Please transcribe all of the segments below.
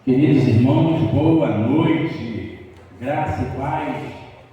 Queridos irmãos, boa noite, graça e paz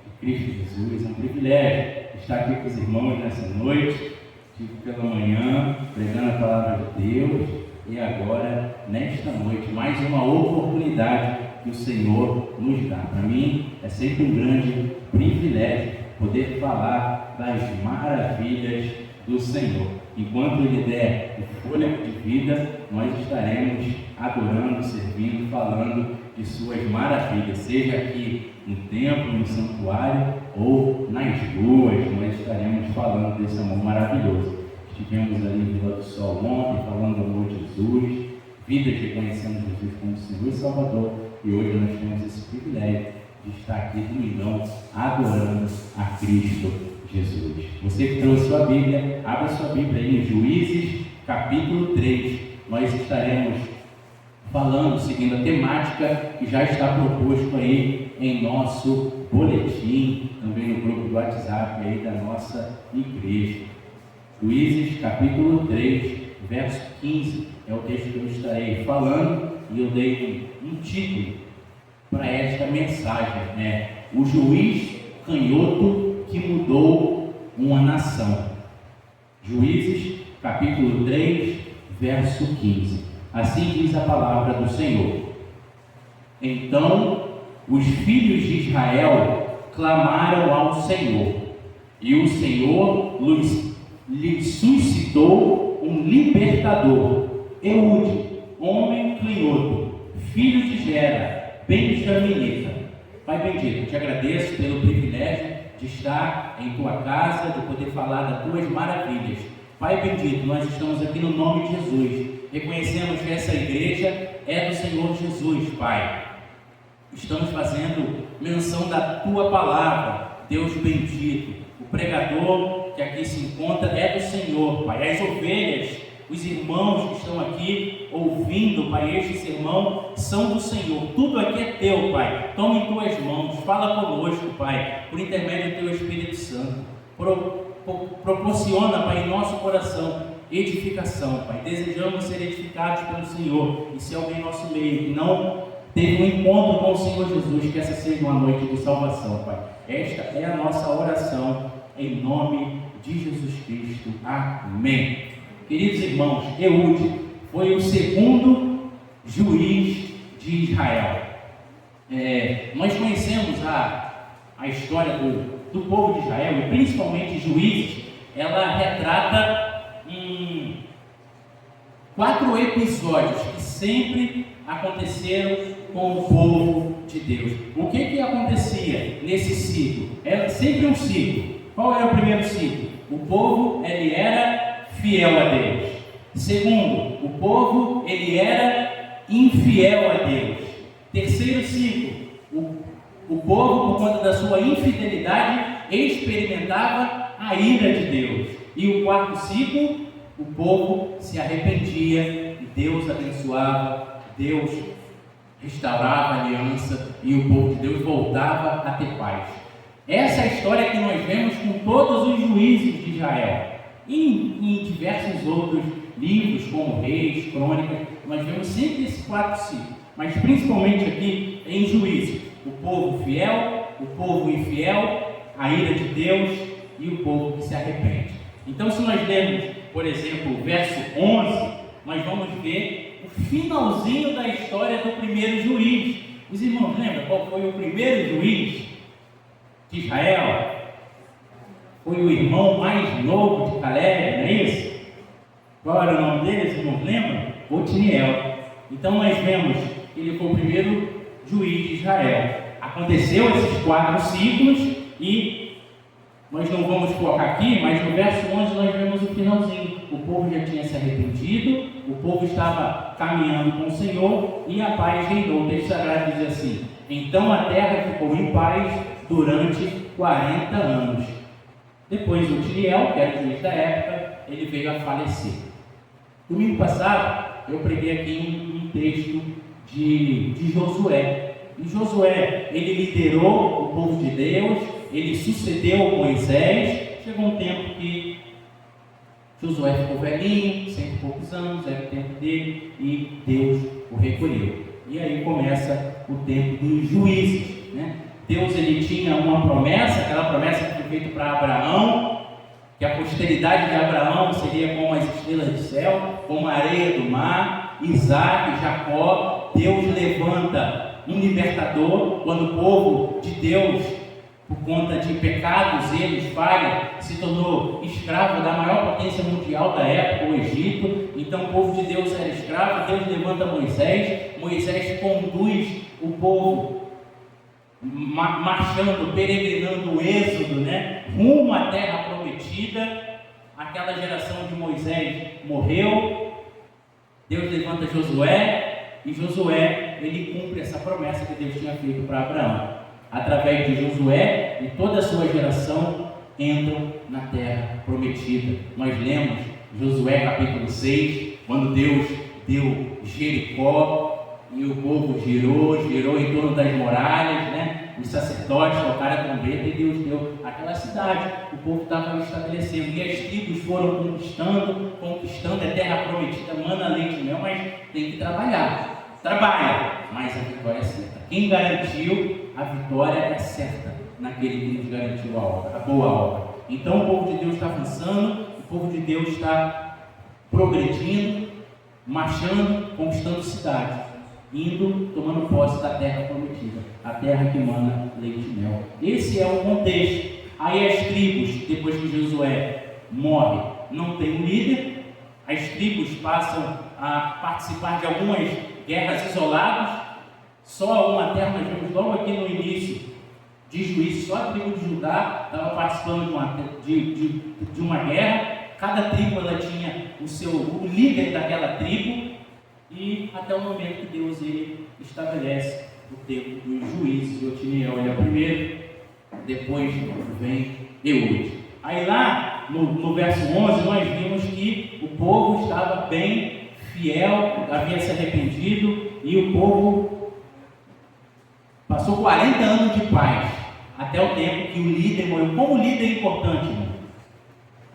de Cristo Jesus. É um privilégio estar aqui com os irmãos nessa noite. Estive pela manhã pregando a palavra de Deus e agora, nesta noite, mais uma oportunidade que o Senhor nos dá. Para mim é sempre um grande privilégio poder falar das maravilhas do Senhor. Enquanto Ele der o fôlego de vida, nós estaremos adorando, servindo, falando de suas maravilhas, seja aqui no templo, no santuário ou nas ruas. Nós estaremos falando desse amor maravilhoso. Estivemos ali em Vila do Sol ontem, falando do amor de Jesus, vida de conhecendo Jesus como Senhor e Salvador, e hoje nós temos esse privilégio de estar aqui domingão adorando a Cristo Jesus. Você que trouxe sua Bíblia, abra sua Bíblia aí em Juízes, capítulo 3. Nós estaremos falando, seguindo a temática que já está proposto aí em nosso boletim, também no grupo do WhatsApp aí da nossa igreja. Juízes, capítulo 3, verso 15, é o texto que eu estarei falando, e eu dei um título para esta mensagem, o juiz canhoto que mudou uma nação. Juízes, capítulo 3, verso 15. Assim diz a palavra do Senhor. Então os filhos de Israel clamaram ao Senhor, e o Senhor lhes suscitou um libertador, Eude, homem canhoto, filho de Gera, benjaminita. Pai bendito, te agradeço pelo privilégio de estar em tua casa, de poder falar das tuas maravilhas. Pai bendito, nós estamos aqui no nome de Jesus. Reconhecemos que essa igreja é do Senhor Jesus, Pai. Estamos fazendo menção da tua palavra, Deus bendito. O pregador que aqui se encontra é do Senhor, Pai. As ovelhas, os irmãos que estão aqui ouvindo, Pai, este sermão são do Senhor. Tudo aqui é teu, Pai. Toma em tuas mãos, fala conosco, Pai, por intermédio do teu Espírito Santo. Proporciona, Pai, em nosso coração edificação, Pai. Desejamos ser edificados pelo Senhor. E se alguém em nosso meio que não teve um encontro com o Senhor Jesus, que essa seja uma noite de salvação, Pai. Esta é a nossa oração, em nome de Jesus Cristo. Amém. Queridos irmãos, Eude foi o segundo juiz de Israel. Nós conhecemos a história do povo de Israel, e principalmente Juízes. Ela retrata 4 episódios que sempre aconteceram com o povo de Deus. O que acontecia nesse ciclo? Era sempre um ciclo. Qual era o primeiro ciclo? O povo ele era fiel a Deus. Segundo, o povo ele era infiel a Deus. Terceiro ciclo, o povo, por conta da sua infidelidade, experimentava a ira de Deus. E o quarto ciclo, o povo se arrependia e Deus abençoava, Deus restaurava a aliança e o povo de Deus voltava a ter paz. Essa é a história que nós vemos com todos os juízes de Israel. E em diversos outros livros, como Reis, Crônicas, nós vemos sempre esses 4 ciclos. Mas principalmente aqui em Juízes, o povo fiel, o povo infiel, a ira de Deus e o povo que se arrepende. Então, se nós lermos, por exemplo, o verso 11, nós vamos ver o finalzinho da história do primeiro juiz. Os irmãos lembram qual foi o primeiro juiz de Israel? Foi o irmão mais novo de Caleb, não é isso? Qual era o nome dele, os irmãos lembram? Otiniel. Então nós vemos que ele foi o primeiro juiz de Israel. Aconteceu esses 4 ciclos e nós não vamos focar aqui, mas no verso 11 nós vemos o finalzinho. O povo já tinha se arrependido, o povo estava caminhando com o Senhor e a paz reinou. O texto sagrado diz assim: então a terra ficou em paz durante 40 anos. Depois Otiniel, que era o juiz da época, ele veio a falecer. Domingo passado eu preguei aqui um texto de Josué. E Josué, ele liderou o povo de Deus, ele sucedeu Moisés. Chegou um tempo que Josué ficou velhinho, 100 e poucos anos, era o tempo dele, e Deus o recolheu. e aí começa o tempo dos juízes, né? Deus, ele tinha uma promessa, aquela promessa que foi feita para Abraão, que a posteridade de Abraão seria como as estrelas do céu, como a areia do mar. Isaac, Jacó. Deus levanta um libertador quando o povo de Deus, por conta de pecados, erros, falha, se tornou escravo da maior potência mundial da época, o Egito. Então o povo de Deus era escravo. Deus levanta Moisés. Moisés conduz o povo marchando, peregrinando o êxodo, né, rumo à terra prometida. Aquela geração de Moisés morreu. Deus levanta Josué, e Josué, ele cumpre essa promessa que Deus tinha feito para Abraão. Através de Josué e toda a sua geração entram na terra prometida. Nós lemos Josué capítulo 6, quando Deus deu Jericó, e o povo girou em torno das muralhas, né? Os sacerdotes tocaram a trombeta e Deus deu aquela cidade. O povo estava estabelecendo, e as tribos foram conquistando a terra prometida, mana, leite e mel, mas tem que trabalhar. Trabalha, mas a vitória é certa. Quem garantiu a vitória é certa naquele que nos garantiu a boa obra. Então o povo de Deus está avançando, o povo de Deus está progredindo, marchando, conquistando cidades, indo, tomando posse da terra prometida, a terra que mana leite e mel. Esse é o contexto. Aí as tribos, depois que Josué morre, não tem um líder. As tribos passam a participar de algumas guerras isoladas. Só uma terra, nós vemos logo aqui no início de Juízes, só a tribo de Judá estava participando de uma guerra. Cada tribo, ela tinha o líder daquela tribo, e até o momento que Deus, ele estabelece o tempo dos juízes. Otiniel é o primeiro, depois vem Eude. Aí lá no verso 11 nós vimos que o povo estava bem fiel, havia se arrependido, e o povo passou 40 anos de paz, até o tempo que o líder morreu. Como o líder é importante, irmão?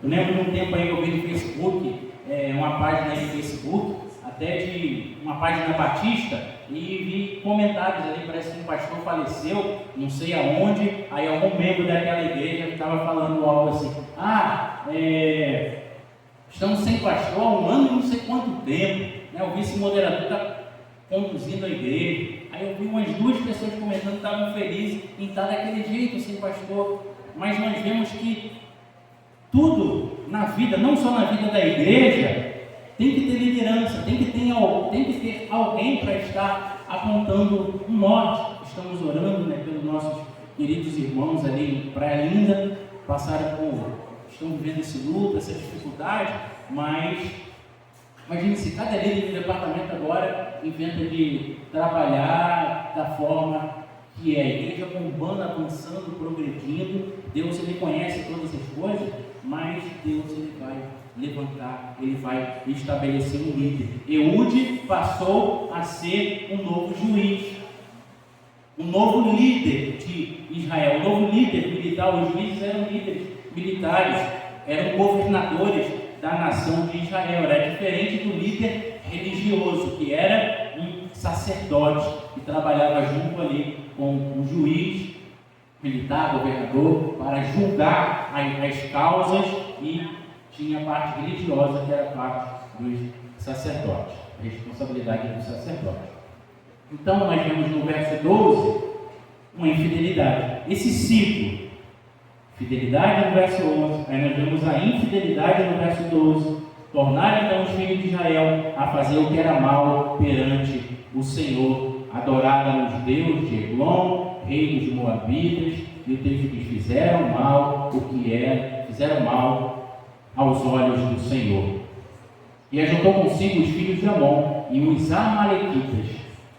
Eu lembro de um tempo aí que eu vi no Facebook, uma página aí no Facebook, até de uma página batista, e vi comentários ali, parece que um pastor faleceu, não sei aonde, aí algum membro daquela igreja estava falando algo assim: estamos sem pastor há um ano e não sei quanto tempo, né? O vice-moderador está conduzindo a igreja. Aí eu vi umas 2 pessoas comentando que estavam felizes em estar daquele jeito, sem pastor. Mas nós vemos que tudo na vida, não só na vida da igreja, tem que ter liderança, tem que ter alguém para estar apontando um norte. Estamos orando, né, pelos nossos queridos irmãos ali em Praia Linda, estão vivendo esse luto, essa dificuldade, mas imagine se cada líder do departamento agora inventa de trabalhar da forma que é a igreja bombando, avançando, progredindo. Deus, ele conhece todas as coisas, mas Deus, ele vai levantar, ele vai estabelecer um líder. Eude passou a ser um novo juiz, um novo líder de Israel, um novo líder militar. Os juízes eram líderes militares, eram governadores da nação de Israel. Era diferente do líder religioso, que era um sacerdote que trabalhava junto ali com o juiz militar, governador, para julgar as causas, e tinha a parte religiosa, que era a parte dos sacerdotes, a responsabilidade dos sacerdotes. Então nós vemos no verso 12 uma infidelidade, esse ciclo: fidelidade no verso 11, aí nós vemos a infidelidade no verso 12, tornar então os filhos de Israel a fazer o que era mal perante o Senhor, adoraram os deuses de Eglon, rei dos Moabitas, e o texto diz: fizeram mal fizeram mal aos olhos do Senhor. E ajuntou consigo os filhos de Amon e os amalequitas,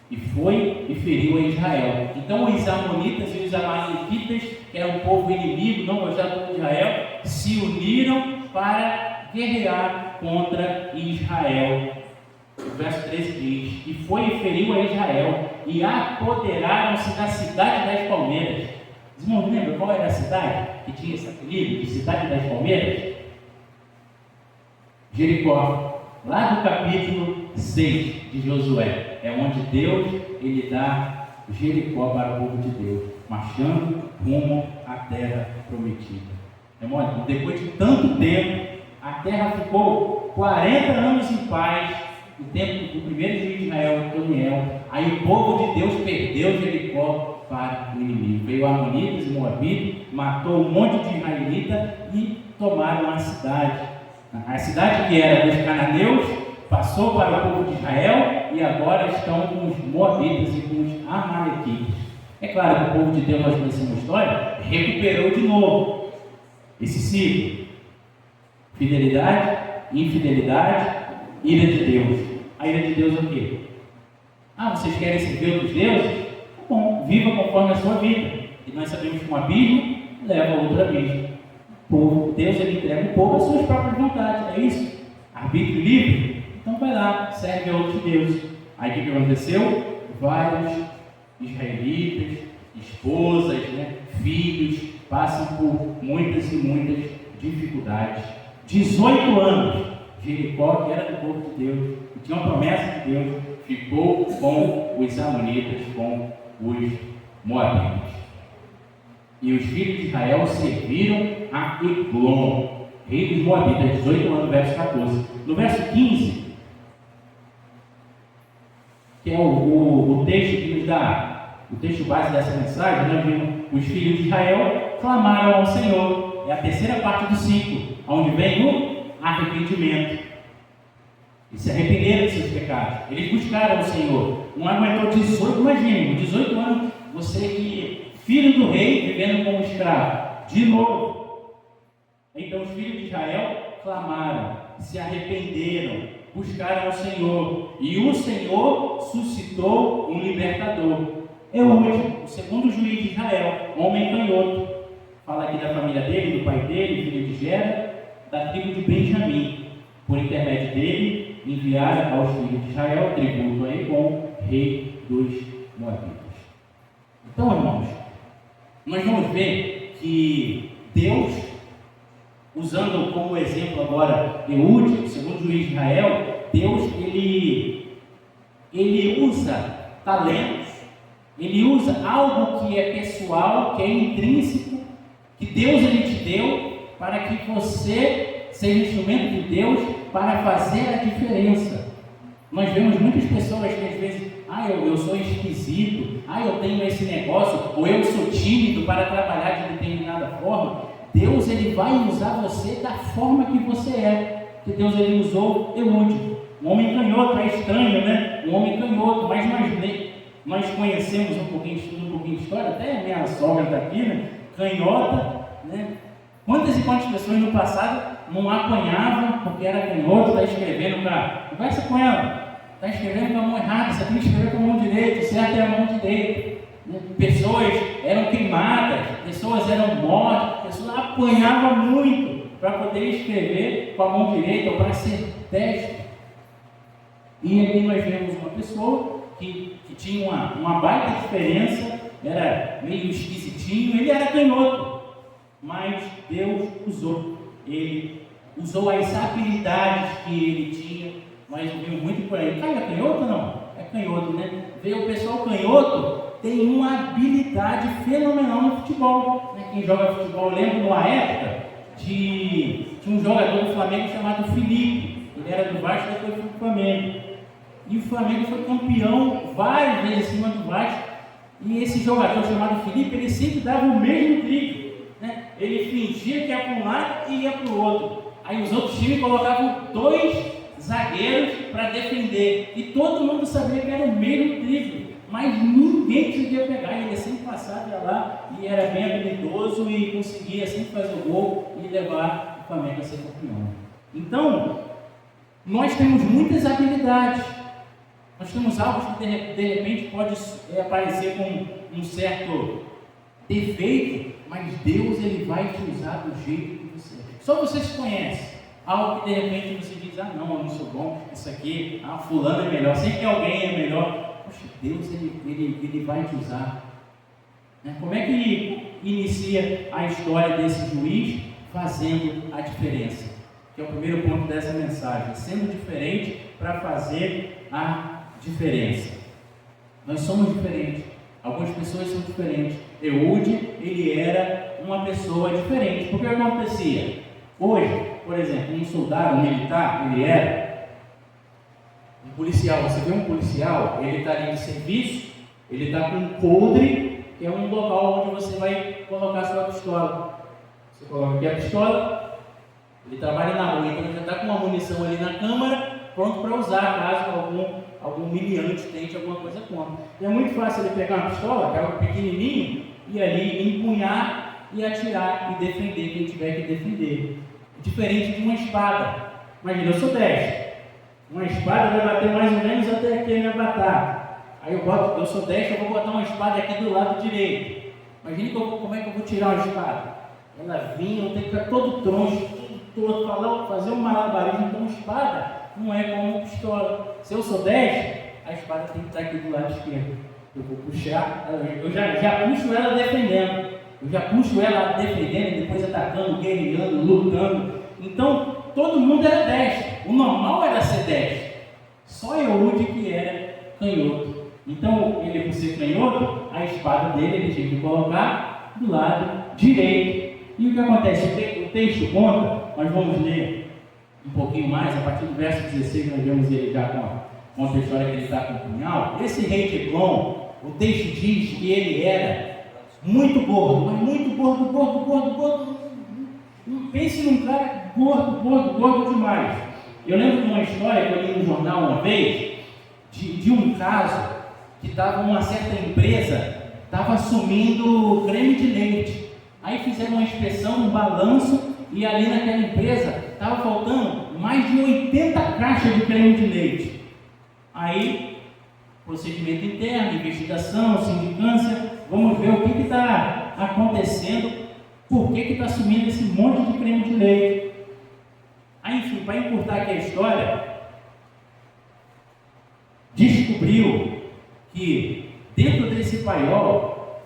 e foi e feriu a Israel. Então os amonitas e os amalequitas, que eram um povo inimigo, não gostavam do povo de Israel, se uniram para guerrear contra Israel. O verso 13 diz: e foi e feriu a Israel, e apoderaram-se da cidade das palmeiras. Os irmãos lembram qual era a cidade que tinha esse apelido de cidade das palmeiras? Jericó, lá do capítulo 6 de Josué. é onde Deus ele dá Jericó para o povo de Deus, marchando rumo à terra prometida. Irmão, depois de tanto tempo, a terra ficou 40 anos em paz, no tempo do primeiro juiz de Israel, Otoniel. Aí o povo de Deus perdeu Jericó para o inimigo. Veio Amonitas e Moabitas, matou um monte de israelitas e tomaram a cidade. A cidade que era dos cananeus passou para o povo de Israel e agora estão com os Moabitas e com os Amalequitas. É claro que o povo de Deus, nós conhecemos a história, recuperou de novo esse ciclo. Fidelidade, infidelidade, ira de Deus. A ira de Deus é o quê? Vocês querem servir outros deuses? Bom, viva conforme a sua vida. E nós sabemos que um abismo leva a outro abismo. Deus ele entrega o povo às suas próprias vontades, é isso? Arbítrio livre? Então vai lá, serve a outros deuses. Aí o que aconteceu? Vários israelitas, esposas, filhos, passam por muitas e muitas dificuldades. 18 anos, Jericó, que era do povo de Deus, que tinha uma promessa de Deus, ficou com os amonitas, com os moabitas. E os filhos de Israel serviram a Eglon, rei dos moabitas, 18 anos, verso 14. No verso 15, que é o texto que nos dá, o texto base dessa mensagem, nós vimos os filhos de Israel clamaram ao Senhor. É a terceira parte do ciclo, onde vem o arrependimento. Eles se arrependeram de seus pecados. Eles buscaram o Senhor. Não aguentou 18, imagine, 18 anos, você que filho do rei, vivendo como escravo. De novo. Então os filhos de Israel clamaram, se arrependeram, buscaram o Senhor. E o Senhor suscitou um libertador. É hoje, o segundo juiz de Israel, homem canhoto. Fala aqui da família dele, do pai dele, filho de Gera, da tribo de Benjamim. Por intermédio dele, enviaram aos filhos de Israel tributo a Eglon, rei dos Moabitas. Então, irmãos, nós vamos ver que Deus, usando como exemplo agora Eude, o segundo juiz de Israel, Deus ele usa talentos, ele usa algo que é pessoal, que é intrínseco, que Deus ele te deu para que você seja instrumento de Deus para fazer a diferença. Nós vemos muitas pessoas que às vezes, eu sou esquisito, eu tenho esse negócio, ou eu sou tímido para trabalhar de determinada forma. Deus ele vai usar você da forma que você é. Porque Deus ele usou Eude, um homem canhoto, é estranho, né? Um homem canhoto, mas nós conhecemos um pouquinho de história, até a minha sogra está aqui, né? Canhota, né? Quantas e quantas pessoas no passado não apanhavam porque era canhoto, está escrevendo conversa com ela, está escrevendo com a mão errada, você tem que escrever com a mão direita, certo é a mão direita. Pessoas eram queimadas, pessoas eram mortas, pessoas apanhavam muito para poder escrever com a mão direita ou para ser destro. E aqui nós vemos uma pessoa que tinha uma baita diferença, era meio esquisitinho, ele era canhoto, mas Deus usou, ele usou as habilidades que ele tinha. Nós ouvimos muito por aí, é canhoto ou não? É canhoto, né? Veio o pessoal canhoto, tem uma habilidade fenomenal no futebol, né? Quem joga futebol, lembra numa época de um jogador do Flamengo chamado Felipe, ele era do Vasco, depois foi do Flamengo, e o Flamengo foi campeão várias vezes acima do Vasco, e esse jogador chamado Felipe, ele sempre dava o mesmo drible, né? Ele fingia que ia para um lado e ia para o outro, aí os outros times colocavam 2 zagueiros para defender, e todo mundo sabia que era o mesmo drible, mas ninguém conseguia pegar. Ele sempre passava, ia lá e era bem habilidoso e conseguia sempre fazer o gol e levar o Flamengo a ser campeão. Então, nós temos muitas habilidades, nós temos algo que de repente pode aparecer com um certo defeito, mas Deus ele vai te usar do jeito que você é. Só você se conhece. Algo que de repente você diz, não, eu não sou bom, isso aqui, fulano é melhor, sempre que alguém é melhor. Poxa, Deus ele vai te usar. Como é que inicia a história desse juiz? Fazendo a diferença, que é o primeiro ponto dessa mensagem, sendo diferente para fazer a diferença. Nós somos diferentes. Algumas pessoas são diferentes. Eude, ele era uma pessoa diferente. Porque o que acontecia? Hoje, por exemplo, um soldado, um militar, ele era um policial. Você vê um policial, ele está ali de serviço, ele está com um coldre, que é um local onde você vai colocar sua pistola. Você coloca aqui a pistola, ele trabalha na rua, então ele já está com uma munição ali na câmara, pronto para usar, caso algum miliante tente alguma coisa contra. E é muito fácil ele pegar uma pistola, que é algo pequenininho, e ali empunhar e atirar e defender quem tiver que defender. Diferente de uma espada. Imagina, eu sou destro. Uma espada vai bater mais ou menos até aqui a minha batata. Aí eu sou destro, eu vou botar uma espada aqui do lado direito. Imagina como é que eu vou tirar uma espada. Ela vinha, eu tenho que ficar todo troncho, todo, fazer um malabarismo. Então espada não é como pistola. Se eu sou destro, a espada tem que estar aqui do lado esquerdo. Eu vou puxar, eu já puxo ela defendendo. Eu já puxo ela defendendo, depois atacando, guerreando, lutando. Então, todo mundo era destro. O normal era ser destro. Só Eude que era canhoto. Então, ele por ser canhoto, a espada dele ele tinha que colocar do lado direito. E o que acontece? O texto conta, nós vamos ler um pouquinho mais, a partir do verso 16, nós vemos ele já conta a história que ele está com o punhal. Esse rei de Eglon, o texto diz que ele era muito gordo, mas muito gordo. Pense num cara gordo demais. Eu lembro de uma história que eu li no jornal uma vez, de um caso que uma certa empresa estava assumindo creme de leite. Aí fizeram uma inspeção, um balanço, e ali naquela empresa estava faltando mais de 80 caixas de creme de leite. Aí, procedimento interno, investigação, sindicância, vamos ver o que está acontecendo, por que está sumindo esse monte de creme de leite. Aí, enfim, para encurtar aqui a história, descobriu que dentro desse paiol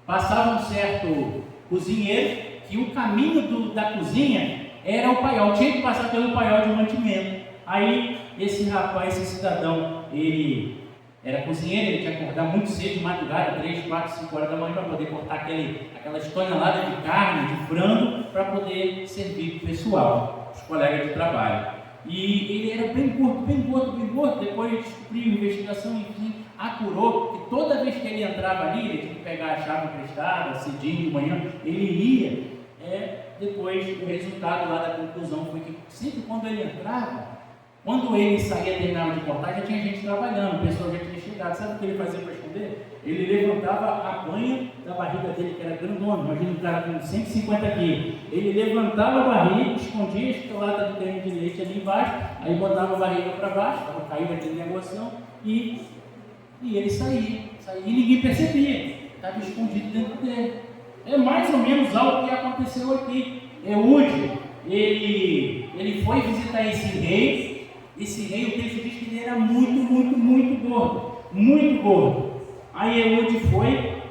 passava um certo cozinheiro, que o caminho da cozinha era o paiol, tinha que passar pelo paiol de mantimento. Aí esse rapaz, esse cidadão, ele era cozinheiro, ele tinha que acordar muito cedo, de madrugada, 3, 4, 5 horas da manhã, para poder cortar aquelas toneladas de carne, de frango, para poder servir para o pessoal, os colegas de trabalho. E ele era bem gordo. Depois descobriu investigação, enfim, apurou que toda vez que ele entrava ali, ele tinha que pegar a chave emprestada, cedinho de manhã, ele ia. Depois o resultado lá da conclusão foi que sempre quando ele entrava, quando ele saía, terminava de cortar, já tinha gente trabalhando, o pessoal já tinha chegado. Sabe o que ele fazia para esconder? Ele levantava a banha da barriga dele, que era grandona, imagina um cara com 150 quilos. Ele levantava a barriga, escondia a lata de creme de leite ali embaixo, aí botava a barriga para baixo, caiu aquele negocinho, e ele saía, e ninguém percebia, estava escondido dentro dele. É mais ou menos algo que aconteceu aqui. Eude, ele foi visitar esse rei, o texto diz que ele era muito gordo. Aí Eude foi,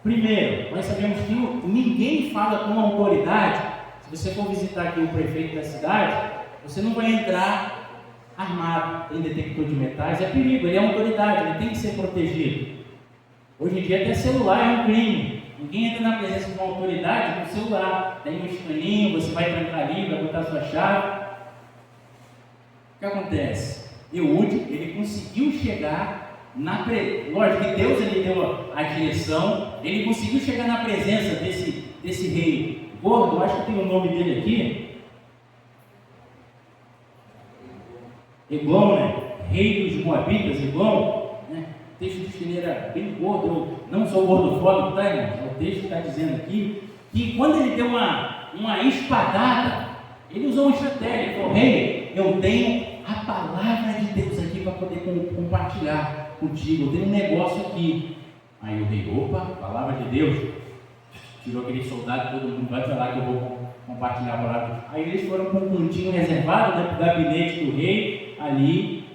primeiro, nós sabemos que ninguém fala com autoridade. Se você for visitar aqui o prefeito da cidade, você não vai entrar armado, tem detector de metais, é perigo, ele é autoridade, ele tem que ser protegido. Hoje em dia até celular é um crime. Ninguém entra na presença de uma autoridade com celular. Tem um escaninho, você vai entrar ali, vai botar sua chave. O que acontece? Eude, ele conseguiu chegar lógico que Deus ele deu a direção, ele conseguiu chegar na presença desse rei gordo, acho que tem o nome dele aqui, Eglon, né? Rei dos Moabitas, Eglon, né? O texto diz que ele era bem gordo, eu não sou gordofóbico, tá, irmão? O texto está dizendo aqui que quando ele deu uma espadada, ele usou uma estratégia, ele falou: rei, eu tenho a palavra de Deus aqui para poder compartilhar contigo, eu tenho um negócio aqui. Aí o rei, opa, palavra de Deus, tirou aquele soldado, todo mundo vai falar que eu vou compartilhar a palavra. Aí eles foram para um cantinho reservado, né, para o gabinete do rei, ali,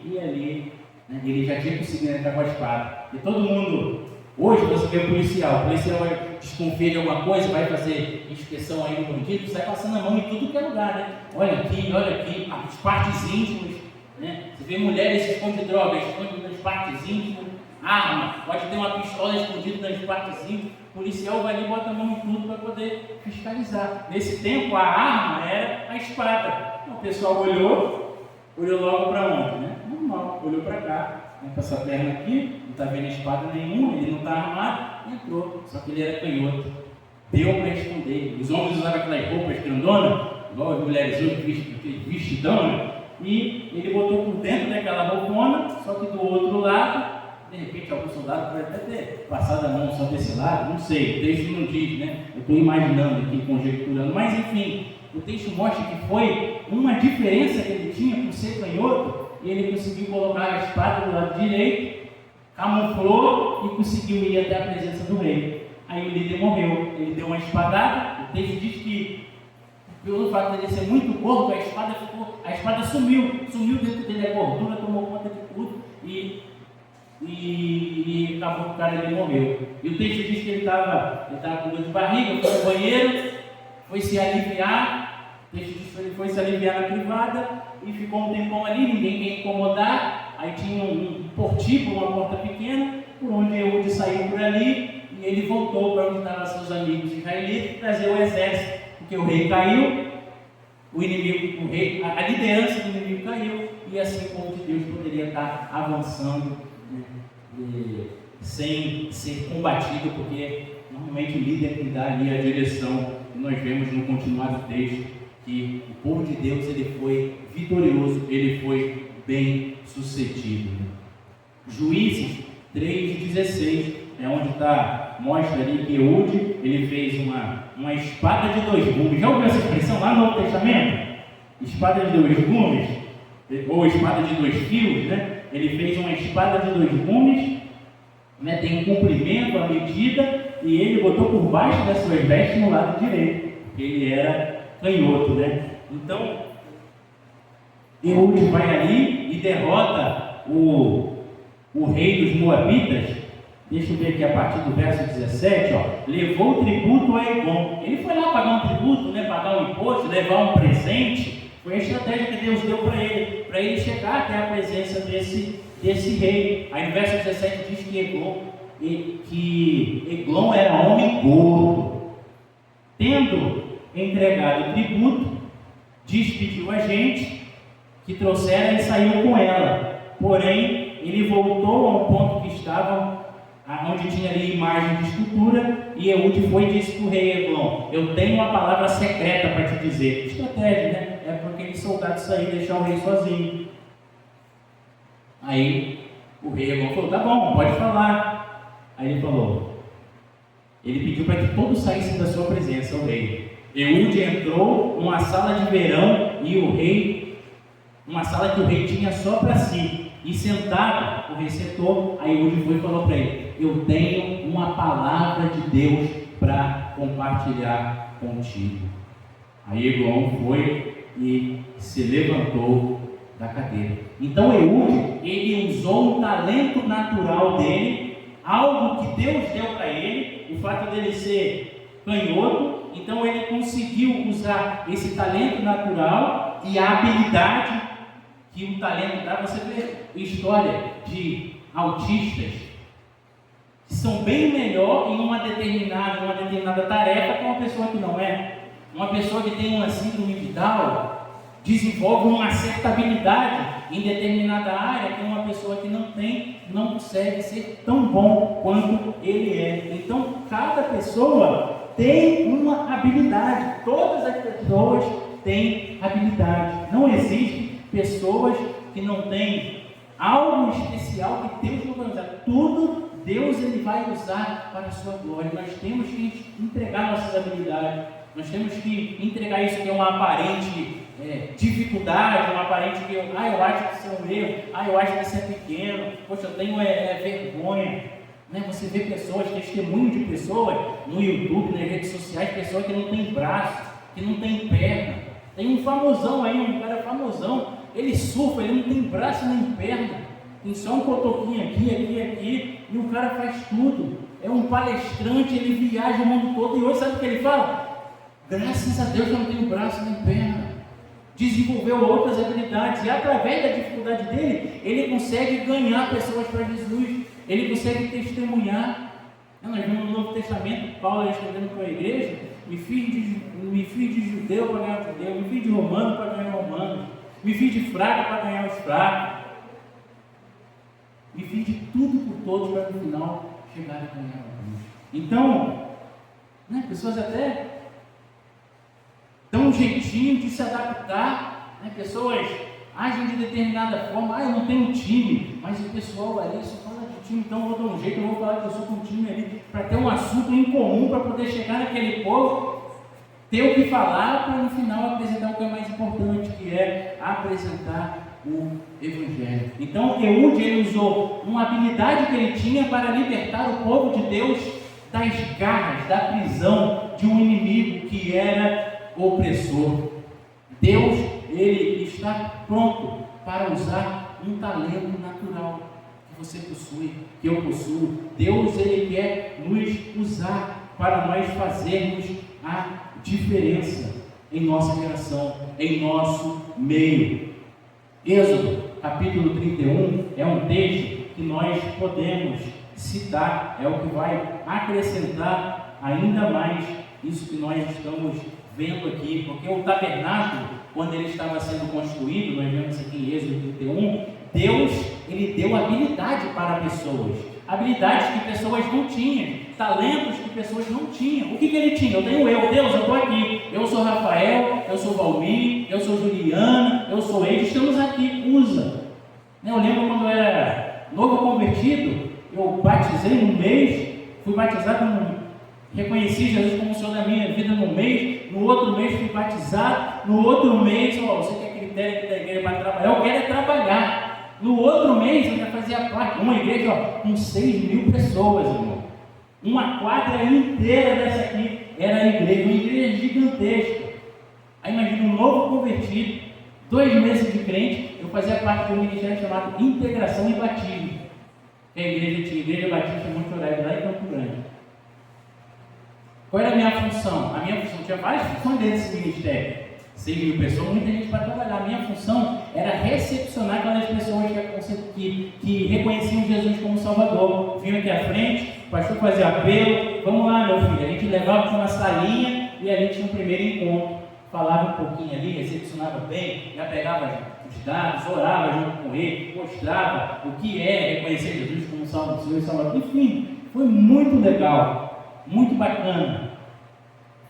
né, ele já tinha conseguido entrar com a espada. E todo mundo, hoje você vê o policial vai desconfiar de alguma coisa, vai fazer inspeção aí no bandido, sai passando a mão em tudo que é lugar, né? Olha aqui, as partes íntimas, né? Você vê mulheres que escondem drogas, escondem nas partes íntimas, arma, pode ter uma pistola escondida nas partes íntimas, o policial vai ali e bota a mão em tudo para poder fiscalizar. Nesse tempo, a arma era a espada. Então, o pessoal olhou logo para onde, né? Normal, olhou para cá, com essa perna aqui, não está vendo espada nenhuma, ele não está armado, entrou, só que ele era canhoto. Deu para esconder. Os homens usavam aquelas roupas grandonas, igual as mulheres hoje, vestidão, né? E ele botou por dentro daquela roupona, só que do outro lado, de repente algum soldado pode até ter passado a mão só desse lado, não sei, o texto não diz, né? Eu estou imaginando aqui, conjecturando, mas enfim, o texto mostra que foi uma diferença que ele tinha por ser canhoto, e ele conseguiu colocar a espada do lado direito, camuflou e conseguiu ir até a presença do rei. Aí o líder morreu, ele deu uma espadada, o texto diz que pelo fato de ele ser muito gordo, a espada sumiu dentro dele, a gordura tomou conta de tudo e acabou que o cara ele morreu. E o texto diz que ele estava com dor de barriga, foi ao banheiro, foi se aliviar, o texto diz que ele foi se aliviar na privada e ficou um tempão ali, ninguém quer incomodar, aí tinha um portíco, uma porta pequena, por onde Eude saiu por ali e ele voltou para onde estavam seus amigos israelitas trazer o exército. Porque o rei caiu, a liderança do inimigo caiu, e assim o povo de Deus poderia estar avançando, né, sem ser combatido, porque normalmente o líder que dá ali a direção, e nós vemos no continuado texto, que o povo de Deus ele foi vitorioso, ele foi bem sucedido. Juízes 3:16 é onde mostra ali que Eude ele fez uma espada de dois gumes. Já ouviu essa expressão lá no Novo Testamento? Espada de dois gumes, ou espada de dois fios, né? Ele fez uma espada de dois gumes, né? Tem um comprimento, a medida, e ele botou por baixo das suas vestes no lado direito, porque ele era canhoto, né? Então, Eude vai ali e derrota o rei dos Moabitas. Deixa eu ver aqui a partir do verso 17, levou o tributo a Eglon. Ele foi lá pagar um tributo, né, pagar um imposto, levar um presente. Foi a estratégia que Deus deu para ele chegar até a presença desse rei. Aí no verso 17 diz que Eglon era homem gordo. Tendo entregado o tributo, despediu a gente que trouxera e saiu com ela. Porém, ele voltou ao ponto que estava onde tinha ali imagem de escultura, e Eude foi e disse para o rei Eglon: eu tenho uma palavra secreta para te dizer. Estratégia, né? É para aquele soldado sair e deixar o rei sozinho. Aí o rei Eglon falou: tá bom, pode falar. Aí ele pediu para que todos saíssem da sua presença, o rei. Eude entrou numa sala de verão uma sala que o rei tinha só para si. E sentado, o rei sentou, aí Eude foi e falou para ele: eu tenho uma palavra de Deus para compartilhar contigo. Aí Eglon foi e se levantou da cadeira. Então Eude, ele usou um talento natural dele, algo que Deus deu para ele, o fato dele ser canhoto. Então ele conseguiu usar esse talento natural e a habilidade que o talento dá. Você vê história de autistas que são bem melhor em uma determinada tarefa que uma pessoa que não é. Uma pessoa que tem uma síndrome de Down desenvolve uma certa habilidade em determinada área que uma pessoa que não consegue ser tão bom quanto ele é. Então, cada pessoa tem uma habilidade. Todas as pessoas têm habilidade. Não existe pessoas que não têm algo especial que Deus não vai usar. Tudo Deus ele vai usar para a sua glória. Nós temos que entregar nossas habilidades. Nós temos que entregar isso que é uma aparente dificuldade, uma aparente que eu acho que isso é um erro, eu acho que isso é pequeno, poxa, eu tenho vergonha. Né? Você vê pessoas, testemunho de pessoas no YouTube, nas redes sociais, pessoas que não têm braço, que não têm perna. Tem um famosão aí, um cara famosão, ele surfa, ele não tem braço nem perna, tem só um cotoquinho aqui, e o cara faz tudo. É um palestrante, ele viaja o mundo todo, e hoje sabe o que ele fala? Graças a Deus eu não tenho braço nem perna. desenvolveu outras habilidades, e através da dificuldade dele, ele consegue ganhar pessoas para Jesus, ele consegue testemunhar. Nós vemos no Novo Testamento, Paulo escrevendo para a igreja: me fiz de judeu para ganhar judeu, me fiz de romano para ganhar romano, me fiz de fraco para ganhar os fracos, me fiz de tudo por todos para no final chegar a ganhar alguns. Então, pessoas até dão um jeitinho de se adaptar, pessoas agem de determinada forma. Eu não tenho time, mas o pessoal ali só fala de time, então eu vou dar um jeito, eu vou falar que eu sou com um time ali, para ter um assunto em comum, para poder chegar naquele povo, ter o que falar, para no final apresentar o que é mais importante, que é apresentar o Evangelho. Então o Eude, ele usou uma habilidade que ele tinha para libertar o povo de Deus das garras, da prisão de um inimigo que era opressor. Deus, ele está pronto para usar um talento natural que você possui, que eu possuo. Deus, ele quer nos usar para nós fazermos a diferença em nossa geração, em nosso meio. Êxodo, capítulo 31, é um texto que nós podemos citar, é o que vai acrescentar ainda mais isso que nós estamos vendo aqui, porque o tabernáculo, quando ele estava sendo construído, nós vemos aqui em Êxodo 31, Deus, ele deu habilidade para pessoas, habilidades que pessoas não tinham, talentos que pessoas não tinham. O que ele tinha? Eu tenho Deus, eu estou aqui, eu sou Rafael, eu sou Valmir, eu sou Juliana, eu sou ele, estamos aqui, usa. Eu lembro quando eu era novo convertido, eu batizei num mês, fui batizado, reconheci Jesus como o Senhor da minha vida num mês, no outro mês fui batizado, no outro mês, você quer critério aqui da igreja para trabalhar? Eu quero é trabalhar. No outro mês eu já fazia parte, uma igreja com 6.000 pessoas, irmão. Uma quadra inteira dessa aqui era a igreja, uma igreja gigantesca. Aí imagina um novo convertido, 2 meses de crente, eu fazia parte de um ministério chamado Integração e Batismo. A igreja Batista Monte Oreb, lá em Campo Grande. Qual era a minha função? A minha função tinha várias funções dentro desse ministério. 6.000 pessoas, muita gente para trabalhar. A minha função era recepcionar aquelas pessoas que reconheciam Jesus como Salvador. Vinham aqui à frente, o pastor fazia apelo: vamos lá, meu filho. A gente levava para uma salinha e a gente tinha um primeiro encontro. Falava um pouquinho ali, recepcionava bem, já pegava os dados, orava junto com ele, mostrava o que é reconhecer Jesus como Senhor e Salvador. Enfim, foi muito legal, muito bacana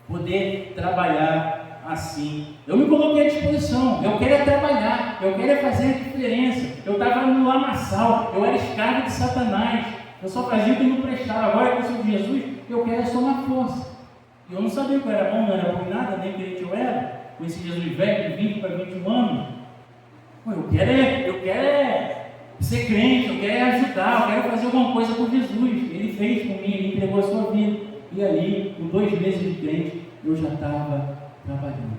poder trabalhar assim. Eu me coloquei à disposição, eu queria trabalhar, eu queria fazer a diferença. Eu estava no lamaçal, eu era escravo de Satanás, eu só fazia o que não prestava. Agora que eu sou de Jesus, eu quero somar força. E eu não sabia que eu era bom, não era bom em nada, nem crente eu era, com esse Jesus velho de 20 para 21 anos. Eu quero ser crente, eu quero ajudar, eu quero fazer alguma coisa por Jesus. Ele fez por mim, ele entregou a sua vida. E ali, com 2 meses de crente, eu já estava trabalhando.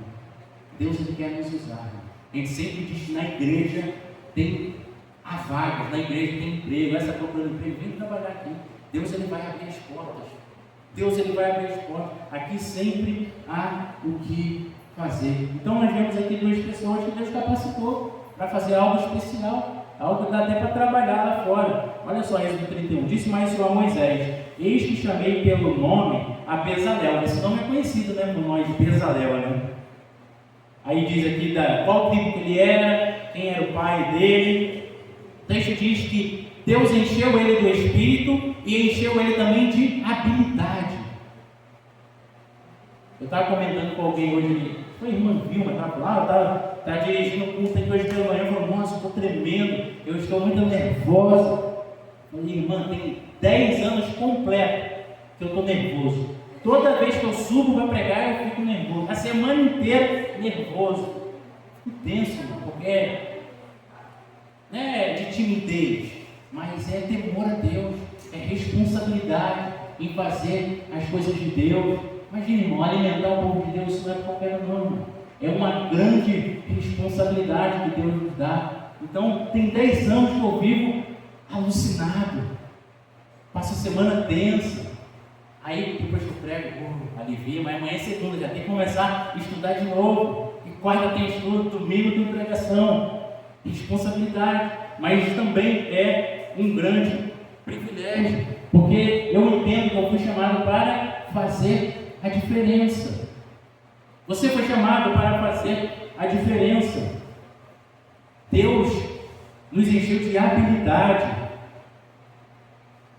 Deus, ele quer nos usar. Ele sempre diz que na igreja tem a vaga, na igreja tem emprego, essa procurando emprego, vem trabalhar aqui. Deus, ele vai abrir as portas. Deus, ele vai abrir as portas. Aqui sempre há o que fazer. Então nós vemos aqui 2 pessoas que Deus capacitou para fazer algo especial, algo que dá até para trabalhar lá fora. Olha só, Êxodo 31, disse mais o Senhor a Moisés: eis que chamei pelo nome a Bezalel. Esse nome é conhecido, né, por nós, Bezalel, né? Aí diz aqui qual tribo que ele era, quem era o pai dele. O texto diz que Deus encheu ele do Espírito e encheu ele também de habilidade. Eu estava comentando com alguém hoje, foi a irmã Vilma, estava lá, estava dirigindo o culto aqui hoje pela manhã, falou: nossa, estou tremendo, eu estou muito nervosa. Eu falei: irmã, tem 10 anos completos que eu estou nervoso. Toda vez que eu subo para pregar, eu fico nervoso. A semana inteira, nervoso. Fico tenso, porque não é de timidez, mas é temor a Deus, é responsabilidade em fazer as coisas de Deus. Imagina, irmão, alimentar o povo de Deus, isso não é qualquer não. É uma grande responsabilidade que Deus nos dá. Então, tem 10 anos que eu vivo alucinado. Passo a semana tensa. Aí depois que eu prego, alivia, mas amanhã é segunda, já tem que começar a estudar de novo. E quarta tem estudo, domingo tem pregação. Responsabilidade, mas também é um grande privilégio, porque eu entendo que eu fui chamado para fazer a diferença. Você foi chamado para fazer a diferença. Deus nos encheu de habilidade.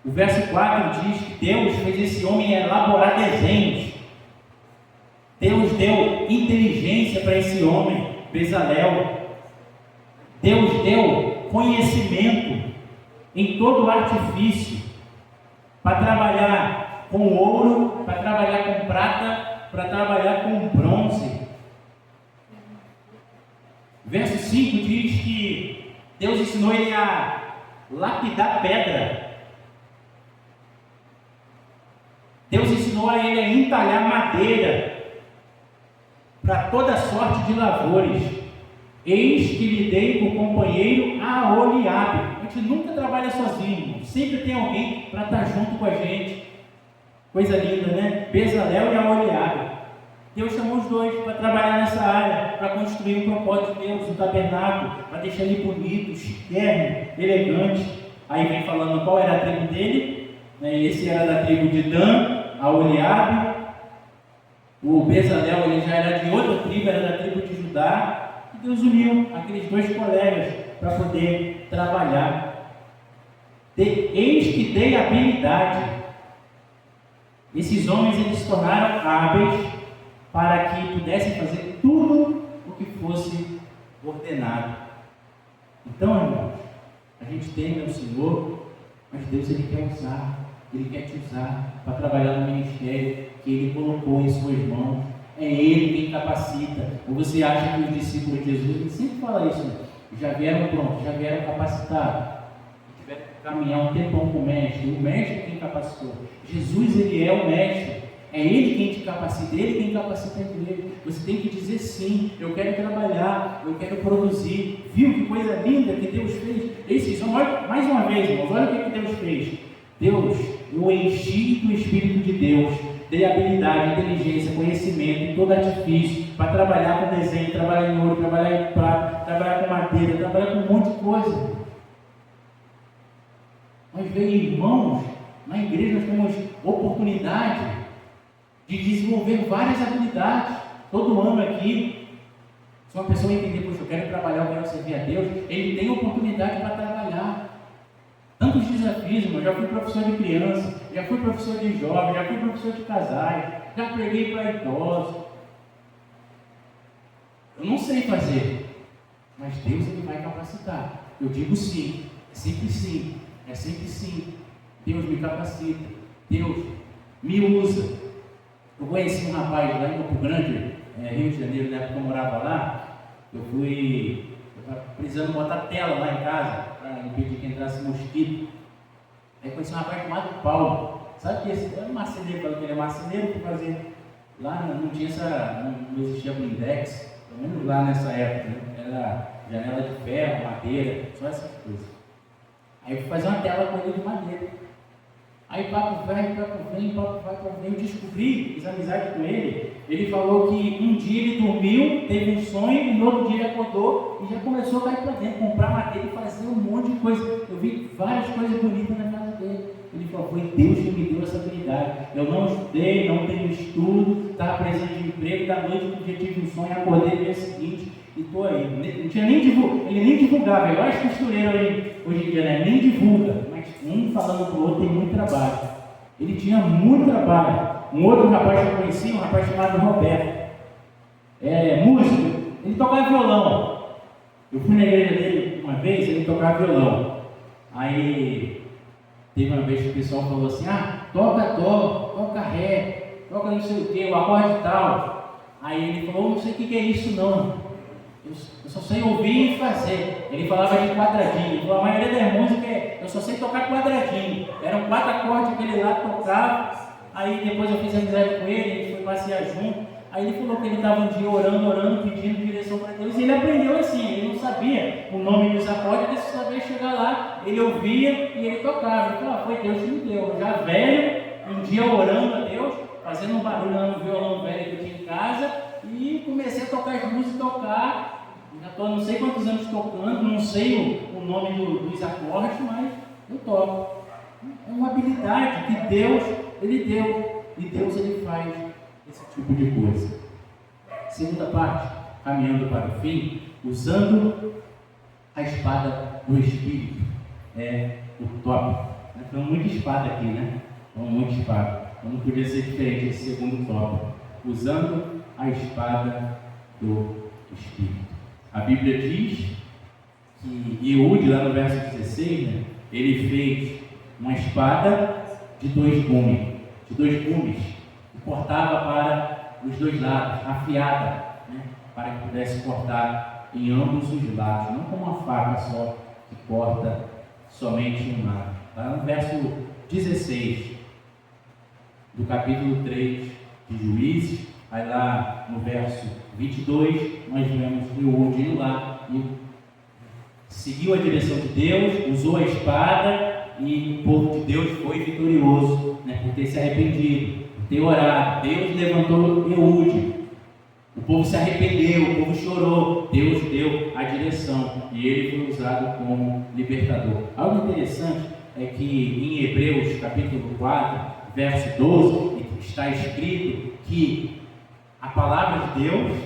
O verso 4 diz que Deus fez esse homem elaborar desenhos. Deus deu inteligência para esse homem, Bezalel. Deus deu conhecimento em todo o artifício, para trabalhar com ouro, para trabalhar com prata, para trabalhar com bronze. Verso 5 diz que Deus ensinou ele a lapidar pedra. Deus ensinou a ele a entalhar madeira para toda sorte de lavores. Eis que lhe dei por companheiro a Aholiabe. A gente nunca trabalha sozinho, sempre tem alguém para estar junto com a gente. Coisa linda, né? Bezalel e Aholiabe. Deus chamou os dois para trabalhar nessa área, para construir o propósito de Deus, o tabernáculo, para deixar ele bonito, chiquérrimo, elegante. Aí vem falando qual era a tribo dele, né? Esse era da tribo de Dan, Aholiabe. O Bezalel ele já era de outra tribo, era da tribo de Judá. Deus uniu aqueles dois colegas para poder trabalhar. Eis que dei habilidade. Esses homens eles se tornaram hábeis para que pudessem fazer tudo o que fosse ordenado. Então, irmãos, a gente teme ao Senhor, mas Deus ele quer usar, Ele quer te usar para trabalhar no ministério que Ele colocou em suas mãos. É Ele quem capacita. Ou você acha que os discípulos de Jesus, ele sempre fala isso, né? Já vieram prontos, já vieram capacitados, tiveram que caminhar um tempão com o mestre quem capacitou. Jesus, Ele é o mestre, é Ele quem te capacita, Ele quem capacita a igreja. Você tem que dizer sim, eu quero trabalhar, eu quero produzir. Viu que coisa linda que Deus fez? Esses são, mais uma vez, irmãos, olha o que Deus fez. Deus, eu enchi do Espírito de Deus, dei habilidade, inteligência, conhecimento em todo artifício, para trabalhar com desenho, trabalhar em ouro, trabalhar em prata, trabalhar com madeira, trabalhar com um monte de coisa. Nós vemos, irmãos, na igreja nós temos oportunidade de desenvolver várias habilidades. Todo ano aqui, se uma pessoa entender, poxa, eu quero trabalhar, eu quero servir a Deus, ele tem oportunidade para trabalhar. Tantos desafios, irmão. Já fui professor de criança, já fui professor de jovem, já fui professor de casais, já preguei para idosos. Eu não sei fazer, mas Deus ele vai capacitar. Eu digo sim, é sempre sim, é sempre sim. Deus me capacita, Deus me usa. Eu conheci um rapaz lá em Campo Grande, Rio de Janeiro, na época que eu morava lá. Eu estava precisando botar tela lá em casa, para impedir que entrasse mosquito. Aí conheci um rapaz chamado Paulo. Sabe que esse é um marceneiro, falou que ele é marceneiro, que fazer. Lá não tinha não existia blindex, pelo menos lá nessa época, né? Era janela de ferro, madeira, só essas coisas. Aí eu fui fazer uma tela com ele de madeira. Aí papo vai, papo vem, eu descobri, fiz amizade com ele. Ele falou que um dia ele dormiu, teve um sonho, e no outro dia ele acordou e já começou a cair para dentro, comprar madeira e fazer um monte de coisa. Eu vi várias coisas bonitas na casa dele. Ele falou, foi Deus que me deu essa habilidade. Eu não estudei, não tenho estudo, estava precisando de emprego, da noite para o dia tive um sonho, acordei no dia seguinte e estou aí. Não tinha nem ele nem divulgava, eu acho costureiro hoje em dia, né? Nem divulga, mas um falando para o outro tem muito trabalho. Ele tinha muito trabalho. Um outro rapaz que eu conheci, um rapaz chamado Roberto, músico, ele tocava violão. Eu fui na igreja dele uma vez, ele tocava violão. Aí teve uma vez que o pessoal falou assim, toca dó, toca ré, toca não sei o que, o acorde tal. Aí ele falou, não sei o que é isso não. Eu só sei ouvir e fazer. Ele falava de quadradinho. Ele falou, a maioria das músicas eu só sei tocar quadradinho. Eram 4 acordes que ele lá tocava. Aí depois eu fiz amizade com ele, a gente foi passear junto. Aí ele falou que ele estava um dia orando, pedindo direção para Deus. E ele aprendeu assim, ele não sabia o nome dos acordes, ele só sabia chegar lá, ele ouvia e ele tocava. Ele falou, foi Deus que me deu. Já velho, um dia orando fazendo um barulho lá no violão velho que eu tinha em casa, e comecei a tocar as músicas, já estou há não sei quantos anos tocando, não sei o nome dos acordes, mas eu toco. É uma habilidade que Deus, Ele deu, e Deus Ele faz esse tipo de coisa. Segunda parte, caminhando para o fim, usando a espada do Espírito. É o tópico. Tem muita espada aqui, né? Muita espada. Então não podia ser diferente esse segundo tópico. Usando a espada do Espírito. A Bíblia diz que Eude, lá no verso 16, né, ele fez uma espada de dois gumes, que cortava para os dois lados, afiada, né, para que pudesse cortar em ambos os lados, não como uma faca só que corta somente um lado. Lá no verso 16 do capítulo 3 de Juízes, aí lá no verso 22, nós vemos Eude indo lá e seguiu a direção de Deus, usou a espada, e o povo de Deus foi vitorioso, né, por ter se arrependido, por ter orado. Deus levantou Eude, o povo se arrependeu, o povo chorou, Deus deu a direção e ele foi usado como libertador. Algo interessante é que em Hebreus capítulo 4, verso 12, está escrito que a palavra de Deus,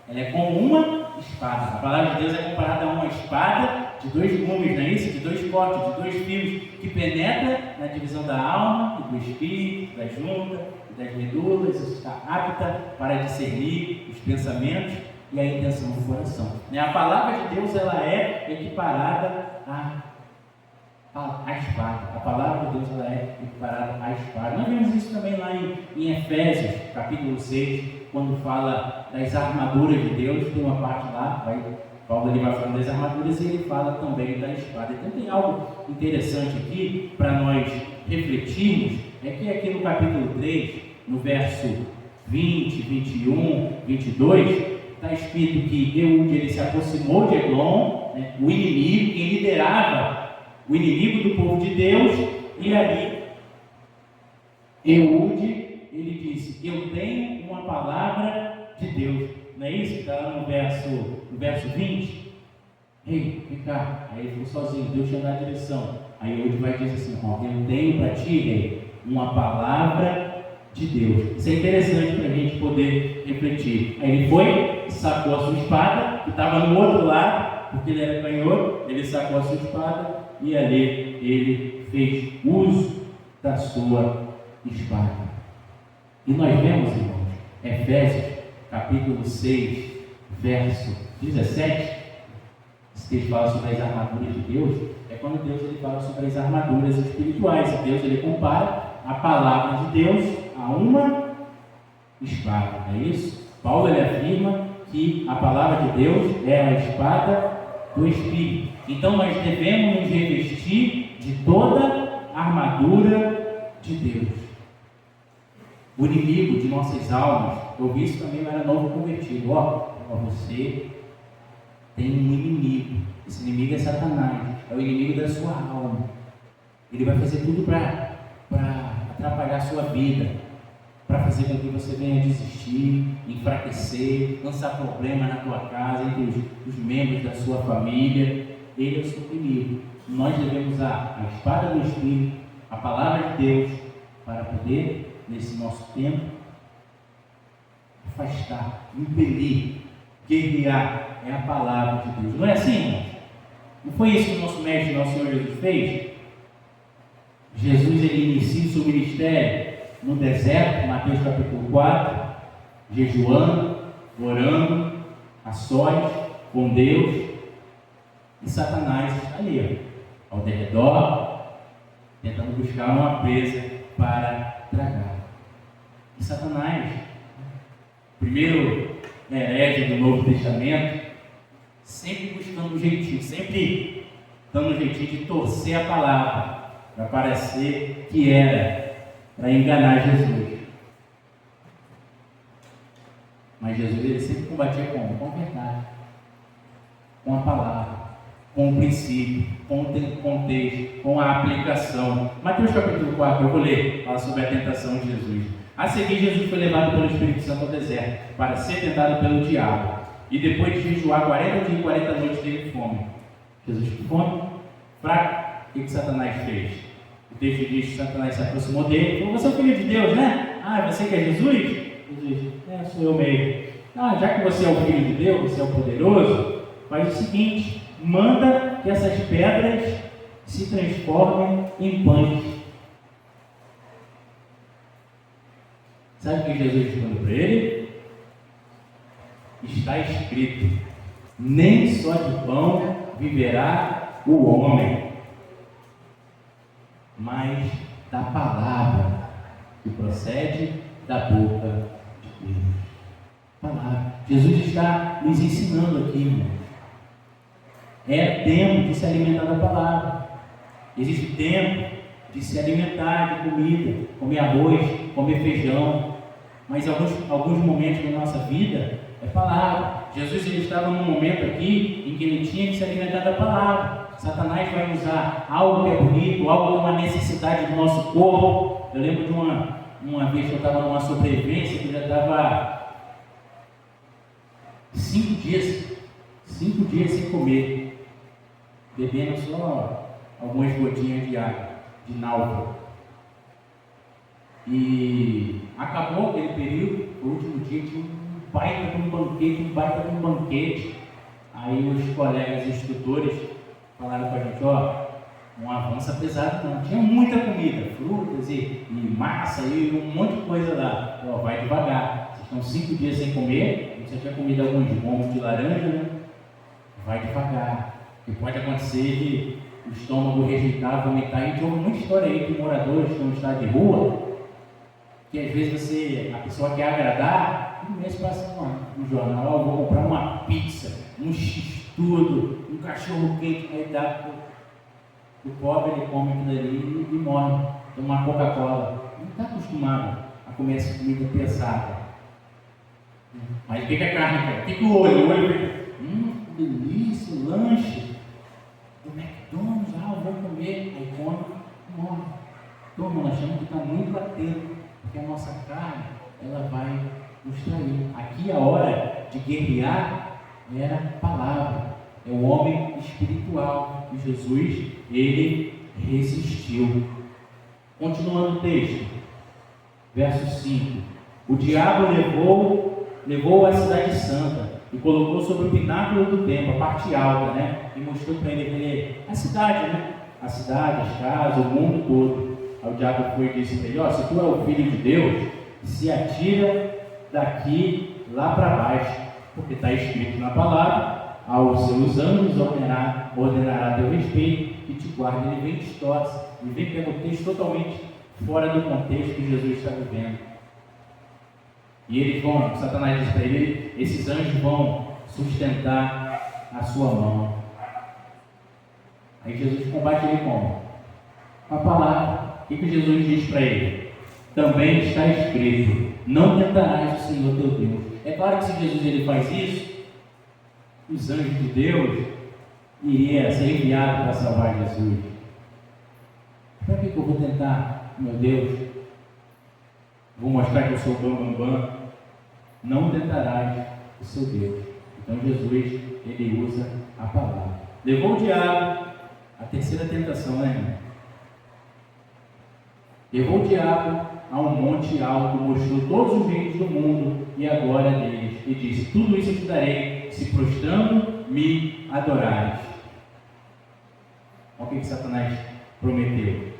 ela é como uma espada. A palavra de Deus é comparada a uma espada de dois gumes, não é isso? De dois cortes, de dois fios, que penetra na divisão da alma e do espírito, da junta e das medulas, está apta para discernir os pensamentos e a intenção do coração. A palavra de Deus, ela é equiparada a espada. A palavra de Deus, ela é equiparada à espada. Nós vemos isso também lá em Efésios, capítulo 6, quando fala das armaduras de Deus. Tem uma parte lá, Paulo vai falando das armaduras e ele fala também da espada. Então tem algo interessante aqui para nós refletirmos, é que aqui no capítulo 3, no verso 20, 21, 22, está escrito que Eude, ele se aproximou de Eglon, né, o inimigo, quem liderava o inimigo do povo de Deus, e ali Eude, ele disse: eu tenho uma palavra de Deus. Não é isso que está lá no verso 20? Ei, vem cá. Aí ele ficou sozinho, Deus tinha dado a direção. Aí Eude vai dizer assim: eu tenho para ti, rei, uma palavra de Deus. Isso é interessante para a gente poder refletir. Aí ele foi, sacou a sua espada, que estava no outro lado, porque ele era canhoto, ele sacou a sua espada e ali ele fez uso da sua espada. E nós vemos, irmãos, Efésios capítulo 6, verso 17, que ele fala sobre as armaduras de Deus. É quando Deus ele fala sobre as armaduras espirituais. E Deus ele compara a palavra de Deus a uma espada, não é isso? Paulo ele afirma que a palavra de Deus é a espada do Espírito. Então nós devemos nos revestir de toda a armadura de Deus. O inimigo de nossas almas, eu vi isso também, eu era novo convertido. Você tem um inimigo. Esse inimigo é Satanás, é o inimigo da sua alma. Ele vai fazer tudo para atrapalhar a sua vida, para fazer com que você venha desistir, enfraquecer, lançar problema na tua casa, entre os membros da sua família. Ele é o seu inimigo. Nós devemos usar a espada do Espírito, a palavra de Deus, para poder, nesse nosso tempo, afastar, impelir, guerrear. É a palavra de Deus. Não é assim, irmãos? Não foi isso que o nosso mestre, nosso Senhor Jesus fez? Jesus ele inicia o seu ministério no deserto, Mateus capítulo 4, jejuando, orando, a sós, com Deus, e Satanás está ali, ao redor, tentando buscar uma presa para tragar. E Satanás, primeiro herege do Novo Testamento, sempre buscando um jeitinho, sempre dando um jeitinho de torcer a palavra, para parecer que era, para enganar Jesus. Mas Jesus ele sempre combatia com a verdade, com a palavra. com o princípio, com o contexto, com a aplicação. Mateus capítulo 4, eu vou ler, fala sobre a tentação de Jesus. A seguir, Jesus foi levado pelo Espírito Santo ao deserto, para ser tentado pelo diabo. E depois de jejuar 40 dias e 40 noites, teve fome. Jesus com fome, fraco. O que Satanás fez? O texto diz que Satanás se aproximou dele e falou: você é o filho de Deus, né? Ah, você que é Jesus? Jesus, sou eu mesmo. Ah, já que você é o filho de Deus, você é o poderoso, faz o seguinte: manda que essas pedras se transformem em pães. Sabe o que Jesus respondeu para ele? Está escrito: nem só de pão viverá o homem, mas da palavra que procede da boca de Deus. Palavra. Jesus está nos ensinando aqui, irmão. É tempo de se alimentar da palavra. Existe tempo de se alimentar de comida, comer arroz, comer feijão. Mas alguns momentos da nossa vida é palavra. Jesus ele estava num momento aqui em que ele tinha que se alimentar da palavra. Satanás vai usar algo que é bonito, algo que é uma necessidade do nosso corpo. Eu lembro de uma vez que eu estava numa sobrevivência que eu já estava 5 dias sem comer, bebendo só algumas gotinhas de água, de náufrago. E acabou aquele período, o último dia tinha um baita de um banquete. Aí os colegas instrutores falaram para a gente: ó, não avança pesado não, tinha muita comida, frutas e massa e um monte de coisa lá. Ó, vai devagar, vocês estão 5 dias sem comer, você tinha comido alguns gomos de laranja, né? Vai devagar, porque pode acontecer de o estômago rejeitar, vomitar. A gente ouve muita história aí de moradores que estão em estado de rua, que às vezes a pessoa quer agradar, um mês passa no jornal: ó, vou comprar uma pizza, um x-tudo, um cachorro quente, aí dá o pobre, ele come aquilo ali e morre. Toma uma Coca-Cola, não está acostumado a comer essa comida pesada. Mas o que é carne, cara? O que o olho fica, que delícia, lanche do McDonald's, eu vou comer, aí come, morre. Toma, nós achamos que está muito batendo, porque a nossa carne, ela vai nos trair. Aqui a hora de guerrear era a palavra, é o homem espiritual, e Jesus, ele resistiu. Continuando o texto, verso 5: o diabo levou a cidade santa e colocou sobre o pináculo do templo, a parte alta, né? E mostrou para ele a cidade, né? A cidade, as casas, o mundo todo. Aí o diabo foi e disse para ele: ó, se tu é o filho de Deus, se atira daqui lá para baixo, porque está escrito na palavra: aos seus anjos ordenará teu respeito e te guarda. Ele vem distorce, ele vem pelo texto totalmente fora do contexto que Jesus está vivendo. E eles vão, Satanás diz para ele: esses anjos vão sustentar a sua mão. Aí Jesus combate ele como? Com a palavra. O que Jesus diz para ele? Também está escrito: não tentarás o Senhor teu Deus. É claro que se Jesus ele faz isso, os anjos de Deus iriam ser enviados para salvar Jesus. Para que eu vou tentar, meu Deus? Vou mostrar que eu sou bambambam. Não tentarás o seu Deus. Então Jesus, ele usa a palavra. Levou o diabo, a terceira tentação, né, irmão? Levou o diabo a um monte alto, mostrou todos os reinos do mundo e a glória deles, e disse: tudo isso eu te darei, se prostrando me adorares. Olha o que Satanás prometeu.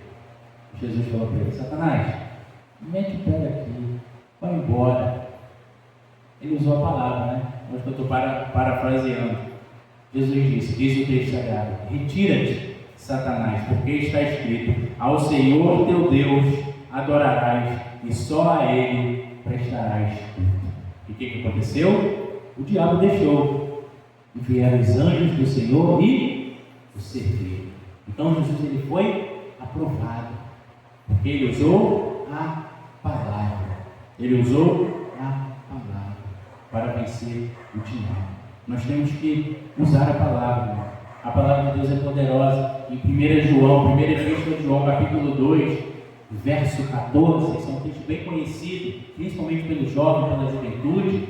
Jesus falou para ele: Satanás, mete o pé aqui, vai embora. Ele usou a palavra, né? Hoje que eu estou parafraseando. Jesus disse, diz o texto sagrado: retira-te, Satanás, porque está escrito: ao Senhor teu Deus adorarás e só a Ele prestarás culto. E o que aconteceu? O diabo deixou, e vieram os anjos do Senhor e o serviram. Então Jesus ele foi aprovado, porque ele usou a palavra. Ele usou a palavra para vencer o diabo. Nós temos que usar a palavra. A palavra de Deus é poderosa. Em 1 João, 1 Epístola de João, capítulo 2, verso 14, esse é um texto bem conhecido, principalmente pelos jovens, pela juventude.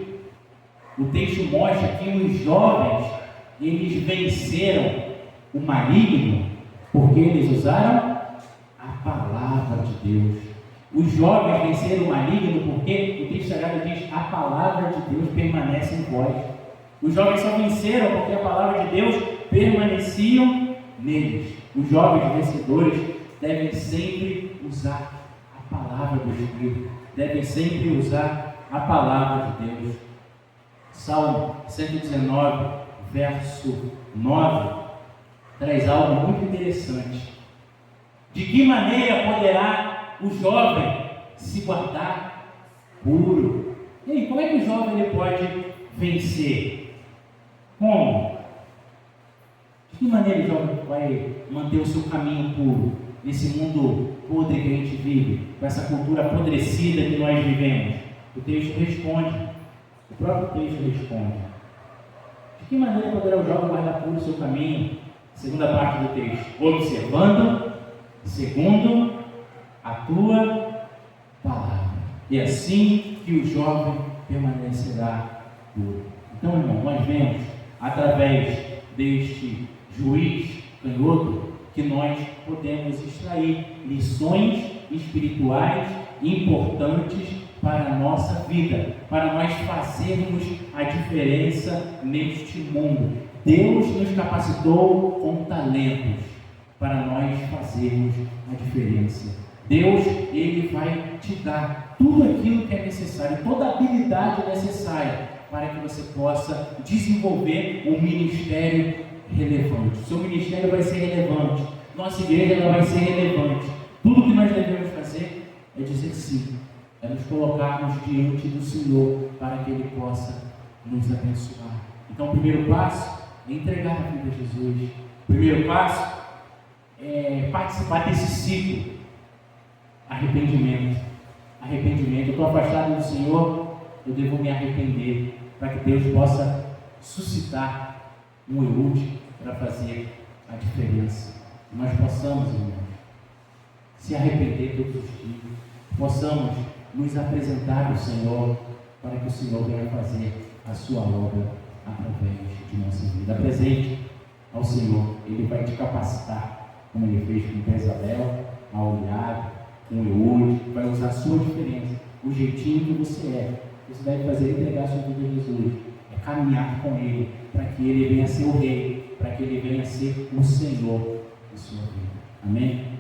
O texto mostra que os jovens, eles venceram o maligno porque eles usaram a palavra de Deus. Os jovens venceram o maligno porque o texto sagrado diz: a palavra de Deus permanece em vós. Os jovens só venceram porque a palavra de Deus permaneciam neles. Os jovens vencedores devem sempre usar a palavra do Espírito, devem sempre usar a palavra de Deus. Salmo 119, verso 9, traz algo muito interessante. De que maneira poderá o jovem se guardar puro? E aí, como é que o jovem ele pode vencer? Como? De que maneira o jovem vai manter o seu caminho puro nesse mundo podre que a gente vive, com essa cultura apodrecida que nós vivemos? O texto responde, o próprio texto responde. De que maneira poderá o jovem guardar puro o seu caminho? Segunda parte do texto: observando, segundo a tua palavra. E assim que o jovem permanecerá puro. Então, irmão, nós vemos através deste juiz canhoto que nós podemos extrair lições espirituais importantes para a nossa vida, para nós fazermos a diferença neste mundo. Deus nos capacitou com talentos para nós fazermos a diferença. Deus, Ele vai te dar tudo aquilo que é necessário, toda a habilidade necessária para que você possa desenvolver um ministério relevante. O seu ministério vai ser relevante, nossa igreja ela vai ser relevante. Tudo que nós devemos fazer é dizer sim, é nos colocarmos diante do Senhor para que Ele possa nos abençoar. Então, o primeiro passo é entregar a vida a Jesus. O primeiro passo é participar desse ciclo. Arrependimento. Arrependimento. Eu estou afastado do Senhor, eu devo me arrepender para que Deus possa suscitar um Eude para fazer a diferença. Que nós possamos, irmãos, se arrepender todos os dias, possamos nos apresentar ao Senhor para que o Senhor venha fazer a sua obra através de nossa vida. Apresente ao Senhor, Ele vai te capacitar, como Ele fez com Bezalel, a olhar, com o Eude, vai usar a sua diferença, o jeitinho que você é. Você deve fazer entregar a sua vida a Jesus, é caminhar com Ele, para que Ele venha ser o Rei, para que Ele venha ser o Senhor da sua vida. Amém?